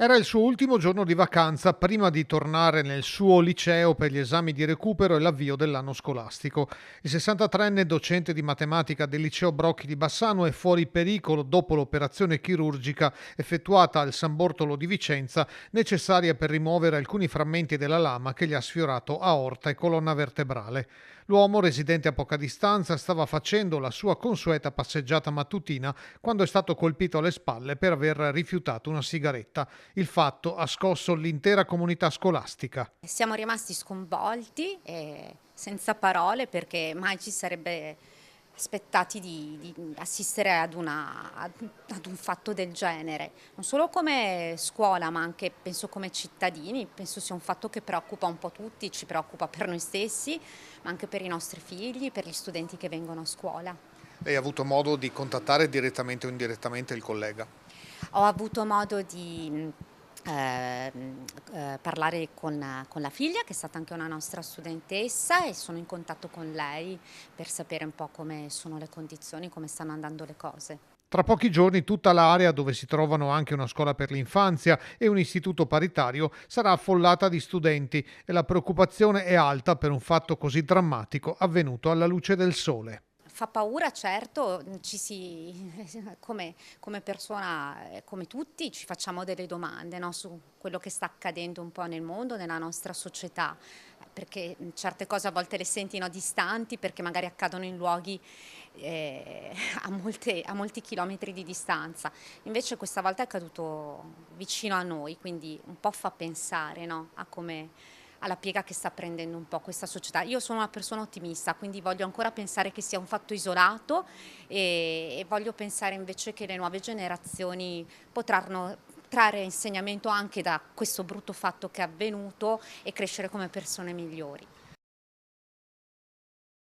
Era il suo ultimo giorno di vacanza prima di tornare nel suo liceo per gli esami di recupero e l'avvio dell'anno scolastico. Il 63enne docente di matematica del liceo Brocchi di Bassano è fuori pericolo dopo l'operazione chirurgica effettuata al San Bortolo di Vicenza, necessaria per rimuovere alcuni frammenti della lama che gli ha sfiorato aorta e colonna vertebrale. L'uomo, residente a poca distanza, stava facendo la sua consueta passeggiata mattutina quando è stato colpito alle spalle per aver rifiutato una sigaretta. Il fatto ha scosso l'intera comunità scolastica. Siamo rimasti sconvolti e senza parole perché mai ci sarebbe aspettati di assistere ad un fatto del genere. Non solo come scuola, ma anche penso come cittadini. Penso sia un fatto che preoccupa un po' tutti, ci preoccupa per noi stessi, ma anche per i nostri figli, per gli studenti che vengono a scuola. Lei ha avuto modo di contattare direttamente o indirettamente il collega? Ho avuto modo di parlare con la figlia, che è stata anche una nostra studentessa, e sono in contatto con lei per sapere un po' come sono le condizioni, come stanno andando le cose. Tra pochi giorni tutta l'area, dove si trovano anche una scuola per l'infanzia e un istituto paritario, sarà affollata di studenti e la preoccupazione è alta per un fatto così drammatico avvenuto alla luce del sole. Fa paura, certo, come persona, come tutti, ci facciamo delle domande, no, su quello che sta accadendo un po' nel mondo, nella nostra società, perché certe cose a volte le senti, no, distanti, perché magari accadono in luoghi a molti chilometri di distanza. Invece questa volta è accaduto vicino a noi, quindi un po' fa pensare, no, alla piega che sta prendendo un po' questa società. Io sono una persona ottimista, quindi voglio ancora pensare che sia un fatto isolato e voglio pensare invece che le nuove generazioni potranno trarre insegnamento anche da questo brutto fatto che è avvenuto e crescere come persone migliori.